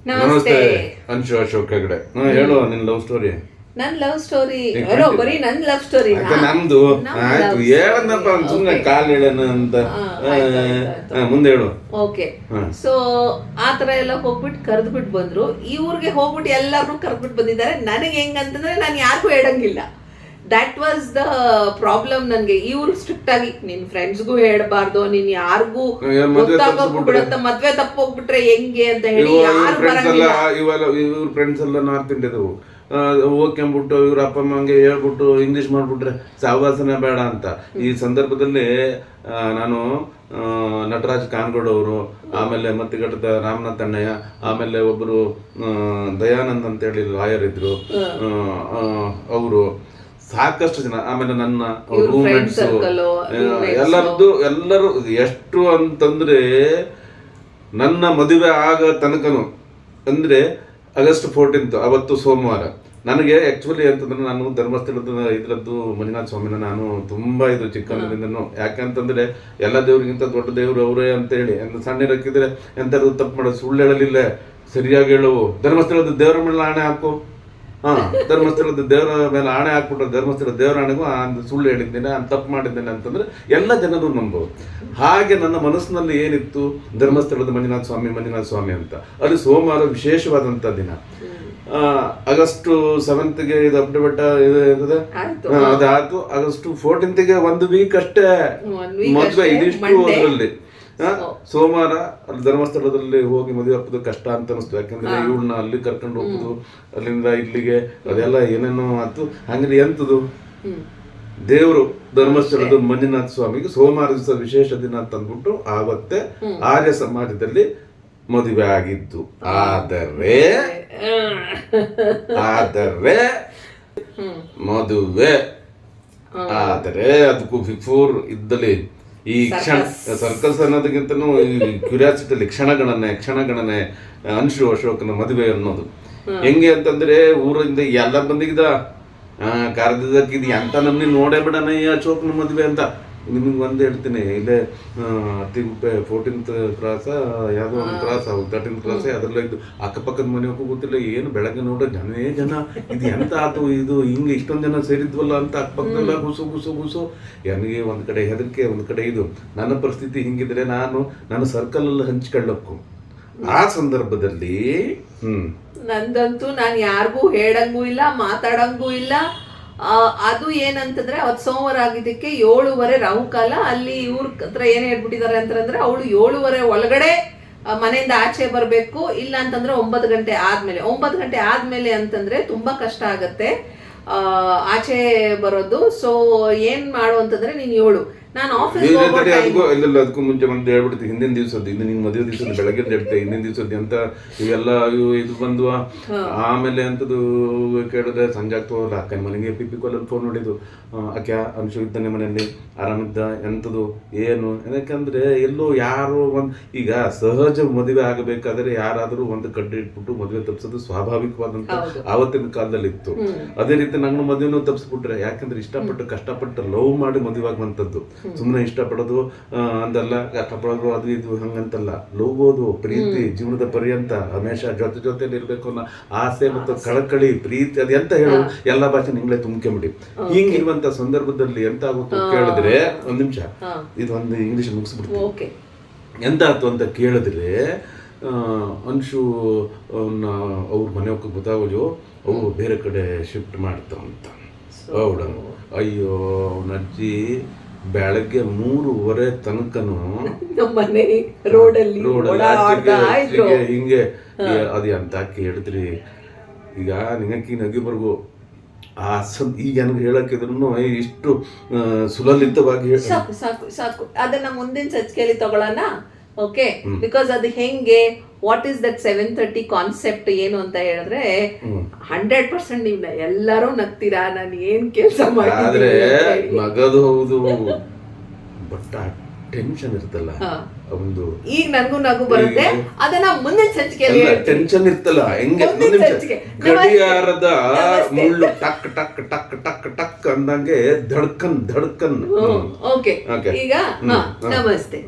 ನಮಸ್ತೆ ಅಂಶು ಅಶೋಕ್ ಹೆಗಡೆ. ಹೇಳು ನಿನ್ ಲವ್ ಸ್ಟೋರಿ. ನನ್ ಲವ್ ಸ್ಟೋರಿ ಬರೀ ನನ್ ಲವ್ ಸ್ಟೋರಿ ನಮ್ದು ಆಯ್ತು ಹೇಳನಪ್ಪ ಸುಮ್ನೆ ಕಾಲ್ ಹೇಳನ ಅಂತ ಮುಂದೆ ಹೇಳು. ಓಕೆ ಸೊ ಆತರ ಎಲ್ಲ ಹೋಗ್ಬಿಟ್ಟು ಕರೆದ್ಬಿಟ್ಟು ಬಂದ್ರು. ಈ ಊರಿಗೆ ಹೋಗ್ಬಿಟ್ಟು ಎಲ್ಲಾರು ಕರೆದ್ಬಿಟ್ಟು ಬಂದಿದ್ದಾರೆ. ನನಗೆ ಹೆಂಗಂತಂದ್ರೆ ನಾನು ಯಾರಿಗೂ ಹೇಳಂಗಿಲ್ಲ. That was the problem. ನನ್ಗೆ ಇವ್ರು ಸ್ಟ್ರಿಕ್ಟ್ ಆಗಿ ನಿನ್ ಫ್ರೆಂಡ್ಸ್ಗೂ ಹೇಳ್ಬಾರ್ದು, ನೀನ್ ಯಾರಿಗೂ ಗೊತ್ತಾಗೋಗ್ಬಿಡತ್ತ, ಮದ್ವೆ ತಪ್ಪೋಗ್ಬಿಟ್ರೆ ಹೆಂಗೆ ಅಂತ ಹೇಳಿ ಯಾರು ಬರಂಗಿಲ್ಲ. ಇವ್ರ ಫ್ರೆಂಡ್ಸ್ ಎಲ್ಲ ನಾರ್ತ್ ಇಂಡಿಯಾದವು ಹೋಗ್ಕೊಂಬಿಟ್ಟು ಇವ್ರ ಅಪ್ಪ ಅಮ್ಮಂಗೆ ಹೇಳ್ಬಿಟ್ಟು ಇಂಗ್ಲಿಷ್ ಮಾಡ್ಬಿಟ್ರೆ ಸಹವಾಸನೆ ಬೇಡ ಅಂತ. ಈ ಸಂದರ್ಭದಲ್ಲಿ ನಾನು ನಟರಾಜ್ ಕಾನ್ಗೋಡ್ ಅವರು, ಆಮೇಲೆ ಮತ್ತಿಗಟ್ಟದ ರಾಮನಾಥ್ ಅಣ್ಣಯ್ಯ, ಆಮೇಲೆ ಒಬ್ಬರು ದಯಾನಂದ್ ಅಂತ ಹೇಳಿ ಲಾಯರ್ ಇದ್ರು ಅವರು, ಸಾಕಷ್ಟು ಜನ, ಆಮೇಲೆ ನನ್ನ ರೂಮ್ಮೇಟ್ಸ್ ಎಲ್ಲರೂ ಎಷ್ಟು ಅಂತಂದ್ರೆ ನನ್ನ ಮದುವೆ ಆಗ ತನಕನು ಅಂದ್ರೆ August 14th ಅವತ್ತು ಸೋಮವಾರ. ನನಗೆ ಆಕ್ಚುಲಿ ಅಂತಂದ್ರೆ ನಾನು ಧರ್ಮಸ್ಥಳದ ಇದ್ರದ್ದು ಮಂಜುನಾಥ ಸ್ವಾಮಿನ ನಾನು ತುಂಬಾ ಇದು ಚಿಕ್ಕಂದಿನಿಂದನು. ಯಾಕಂತಂದ್ರೆ ಎಲ್ಲ ದೇವ್ರಿಗಿಂತ ದೊಡ್ಡ ದೇವ್ರು ಅವರೇ ಅಂತ ಹೇಳಿ ಸಣ್ಣಿರಕ್ಕಿದ್ರೆ ಎಂತಾದ್ರು ತಪ್ಪು ಮಾಡೋದು, ಸುಳ್ಳು ಹೇಳಲಿಲ್ಲ, ಸರಿಯಾಗಿ ಹೇಳುವು, ಧರ್ಮಸ್ಥಳದ ದೇವರ ಮೇಲೆ ಆಣೆ ಹಾಕು, ಧರ್ಮಸ್ಥಳದ ದೇವರ ಮೇಲೆ ಆಣೆ ಹಾಕ್ಬಿಟ್ರೆ ಧರ್ಮಸ್ಥಳ ದೇವರ ಆಣೆಗೂ ಸುಳ್ಳು ಹೇಳಿದ್ದೇನೆ, ತಪ್ಪು ಮಾಡಿದ್ದೇನೆ ಅಂತಂದ್ರೆ ಎಲ್ಲ ಜನರು ನಂಬೋದು. ಹಾಗೆ ನನ್ನ ಮನಸ್ಸಿನಲ್ಲಿ ಏನಿತ್ತು, ಧರ್ಮಸ್ಥಳದ ಮಂಜುನಾಥ ಸ್ವಾಮಿ ಅಂತ. ಅದು ಸೋಮವಾರ ವಿಶೇಷವಾದಂತ ದಿನ. August 7th ಇದು ಅಪ್ಡೆ ಬೆಟ್ಟ ಇರ್ತದೆ, ಅದಾಯ್ತು. August 14th 1 ವೀಕ್ ಅಷ್ಟೇ ಮದುವೆ. ಇದಿಷ್ಟು ಅದರಲ್ಲಿ ಸೋಮವಾರ ಅಲ್ಲಿ ಧರ್ಮಸ್ಥಳದಲ್ಲಿ ಹೋಗಿ ಮದುವೆ ಹಾಕೋದು ಕಷ್ಟ ಅಂತ ಅನಿಸ್ತು. ಯಾಕಂದ್ರೆ ಇವಳನ್ನ ಅಲ್ಲಿ ಕರ್ಕೊಂಡು ಹೋಗುದು, ಅಲ್ಲಿಂದ ಇಲ್ಲಿಗೆ ಅದೆಲ್ಲ ಏನೇನೋ ಆಯ್ತು. ಹಂಗ್ರೆ ಎಂತದು ದೇವರು ಧರ್ಮಸ್ಥಳದ ಮಂಜುನಾಥ ಸ್ವಾಮಿಗೆ ಸೋಮವಾರ ದಿವಸ ವಿಶೇಷ ದಿನ ಅಂತ ಅಂದ್ಬಿಟ್ಟು ಆವತ್ತೇ ಆರ್ಯ ಸಮಾಜದಲ್ಲಿ ಮದುವೆ ಆಗಿದ್ದು. ಆದರೆ ಮದುವೆ ಆದರೆ ಅದಕ್ಕೂ ಬಿಫೋರ್ ಇದ್ದಲ್ಲಿ ಈ ಸರ್ಕಸ್ ಅನ್ನೋದಕ್ಕಿಂತನೂ ಈ ಕ್ಯೂರಿಯಾಸಿಟಿಯಲ್ಲಿ ಕ್ಷಣಗಣನೆ ಅಂಶು ಅಶೋಕನ ಮದುವೆ ಅನ್ನೋದು ಹೆಂಗೆ ಅಂತಂದ್ರೆ ಊರಿಂದ ಎಲ್ಲ ಬಂದಿದ್ದ ಕರೆದಿದ್ದಕ್ಕಿದ್ ಎಂತ ನಮ್ನಿ ನೋಡೇ ಬಿಡಣ ಈ ಅಶೋಕನ ಮದುವೆ ಅಂತ. ನಿಮಗೆ ಒಂದು ಹೇಳ್ತೀನಿ, ಇಲ್ಲೇ ಅತ್ತಿಗುಪ್ಪೆ 14th ಕ್ರಾಸ ಯಾವುದೋ ಒಂದು ಕ್ರಾಸ್, 13th ಕ್ರಾಸ್, ಅದೆಲ್ಲ ಇದ್ದು ಅಕ್ಕಪಕ್ಕದ ಮನೆಗೂ ಗೊತ್ತಿಲ್ಲ ಏನು, ಬೆಳಗ್ಗೆ ನೋಡ್ರೆ ಜನ ಇದು ಎಂತ ಆತು, ಇದು ಹಿಂಗೆ ಇಷ್ಟೊಂದು ಜನ ಸೇರಿದ್ವಲ್ಲ ಅಂತ ಅಕ್ಕಪಕ್ಕದೆಲ್ಲ ಗುಸು. ನನಗೆ ಒಂದ್ ಕಡೆ ಹೆದರಿಕೆ, ಒಂದ್ ಕಡೆ ಇದು. ನನ್ನ ಪರಿಸ್ಥಿತಿ ಹಿಂಗಿದ್ರೆ ನಾನು ಸರ್ಕಲ್ ಅಲ್ಲಿ ಹಂಚ್ಕೊಳ್ಳಕ್ಕು ಆ ಸಂದರ್ಭದಲ್ಲಿ ನಂದಂತೂ ನಾನು ಯಾರಿಗೂ ಹೇಳಂಗೂ ಇಲ್ಲ, ಮಾತಾಡಂಗೂ ಇಲ್ಲ. ಅದು ಏನಂತಂದ್ರೆ ಅವತ್ತು ಸೋಮವಾರ ಆಗಿದ್ದಕ್ಕೆ 7:30 ರಾಹುಕಾಲ. ಅಲ್ಲಿ ಇವ್ರ ಹತ್ರ ಏನ್ ಹೇಳ್ಬಿಟ್ಟಿದ್ದಾರೆ ಅಂತಂದ್ರೆ ಅವಳು 7:30 ಒಳಗಡೆ ಮನೆಯಿಂದ ಆಚೆ ಬರ್ಬೇಕು, ಇಲ್ಲ ಅಂತಂದ್ರೆ 9 ಗಂಟೆ ಆದ್ಮೇಲೆ. 9 ಗಂಟೆ ಆದ್ಮೇಲೆ ಅಂತಂದ್ರೆ ತುಂಬಾ ಕಷ್ಟ ಆಗತ್ತೆ ಆಚೆ ಬರೋದು. ಸೊ ಏನ್ ಮಾಡು ಅಂತಂದ್ರೆ ನೀನ್ 7 ನಾನು ಆಫೀಸ್ ಅದಕ್ಕೂ ಮುಂಚೆ ಒಂದು ಹೇಳ್ಬಿಡ್ತೀವಿ, ಹಿಂದಿನ ದಿವಸದ್ದು ಇದು ನಿನ್ ಮದುವೆ ದಿವಸದ ಬೆಳಗ್ಗೆ ಹೇಳ್ತೆ, ಹಿಂದಿನ ದಿವಸದ್ದು ಅಂತ ಇವೆಲ್ಲ ಇದು ಬಂದ್ವಾ. ಆಮೇಲೆ ಅಂತದ್ದು ಕೇಳಿದ್ರೆ ಸಂಜೆ ಆಗ್ತವಲ್ಲ, ಅಕ್ಕನ ಮನೆಗೆ ಪಿಪಿ ಕಾಲಲ್ಲಿ ಫೋನ್ ನೋಡಿದ್ದು, ಅಕ್ಕ ಅಂಶು ಇದ್ದಾನೆ ಮನೆಯಲ್ಲಿ ಆರಾಮಿದ್ದ, ಎಂಥದ್ದು ಏನು, ಯಾಕಂದ್ರೆ ಎಲ್ಲೋ ಯಾರೋ ಈಗ ಸಹಜ ಮದುವೆ ಆಗಬೇಕಾದ್ರೆ ಯಾರಾದರೂ ಒಂದು ಕಡ್ಡಿ ಇಟ್ಬಿಟ್ಟು ಮದುವೆ ತಪ್ಪಿಸೋದು ಸ್ವಾಭಾವಿಕವಾದಂತ ಆವತ್ತಿನ ಕಾಲದಲ್ಲಿ ಇತ್ತು. ಅದೇ ರೀತಿ ನಂಗೆ ಮದುವೆನೂ ತಪ್ಪಿಸ್ಬಿಟ್ರೆ, ಯಾಕಂದ್ರೆ ಇಷ್ಟಪಟ್ಟು ಕಷ್ಟಪಟ್ಟು ಲವ್ ಮಾಡಿ ಮದುವೆ ಆಗುವಂಥದ್ದು. ಸುಮ್ಮನೆ ಇಷ್ಟಪಡೋದು ಅಂದಲ್ಲ, ಕಷ್ಟಪಡೋದು ಅದು ಇದು ಹಂಗಂತಲ್ಲ. ಲೋಗೋದು ಪ್ರೀತಿ ಜೀವನದ ಪರ್ಯಂತ ಹಮೇಶ ಜೊತೆಲಿ ಇರ್ಬೇಕು ಅನ್ನೋ ಆಸೆ ಮತ್ತು ಕಳಕಳಿ ಪ್ರೀತಿ, ಅದು ಎಂತ ಹೇಳು, ಎಲ್ಲ ಭಾಷೆ ನಿಂಗಳೇ ತುಂಬ್ಕೊಂಬಿಡಿ. ಹಿಂಗಿರುವಂತ ಸಂದರ್ಭದಲ್ಲಿ ಎಂತ ಆಗುತ್ತೆ ಕೇಳಿದ್ರೆ, ಒಂದ್ ನಿಮಿಷ ಇದು ಒಂದು ಇಂಗ್ಲಿಷ್ ಮುಗಿಸ್ಬಿಡ್ತೀವಿ. ಎಂತ ಆಯ್ತು ಅಂತ ಕೇಳಿದ್ರೆ, ಅಂಶು ಅವ್ರ ಮನೆ ಗೊತ್ತಾಗೋದು ಅವು ಬೇರೆ ಕಡೆ ಶಿಫ್ಟ್ ಮಾಡ್ತಾವಂತ. ಹೌದ, ಅಯ್ಯೋ ಅವನ ಅಜ್ಜಿ ಬೆಳಗ್ಗೆ 3:30 ತನಕನು ಹಿಂಗೆ ಅದು ಅಂತ ಕೇಳಿದ್ರಿ. ಈಗ ನಿಂಗಕ್ಕಿ ನಗಿಬರ್ಗು ಈಗ ನನಗೆ ಹೇಳಕ್ಕಿದ್ರು ಇಷ್ಟು ಸುಲಲಿತವಾಗಿ ಸಾಕು. ಅದನ್ನ ಮುಂದಿನ ಸಂಚಿಕೆಯಲ್ಲಿ ತಗೊಳ್ಳೋಣ. ಓಕೆ, ಬಿಕಾಸ್ ಅದು ಹೆಂಗೆ, ವಾಟ್ ಈಸ್ ದಟ್ 7:30 ಕಾನ್ಸೆಪ್ಟ್ ಏನು ಅಂತ ಹೇಳಿದ್ರೆ 100% ನೀವು ಎಲ್ಲರೂ ನಗ್ತೀರಾ. ನಾನು ಏನ್ ಕೆಲಸ ಮಾಡಿದ್ರೆ ನಗದು ಹೌದು, ಬಟ್ ಟೆನ್ಷನ್ ಇರ್ತಲ್ಲ ಒಂದು. ಈಗ ನನಗೂ ನಗು ಬರುತ್ತೆ, ಅದನ್ನ ಮುಂದಿನ ಸಂಚಿಕೆಯಲ್ಲಿ ಟೆನ್ಷನ್ ಇರ್ತಲ್ಲ ಹೆಂಗೆ, ಗಡಿಯಾರದ ಮುಳ್ಳು ಟಕ್ ಟಕ್ ಟಕ್ ಟಕ್ ಟಕ್ ಅಂದಂಗೆ ಧಡ್ಕನ್. ಓಕೆ, ಈಗ ನಮಸ್ತೆ.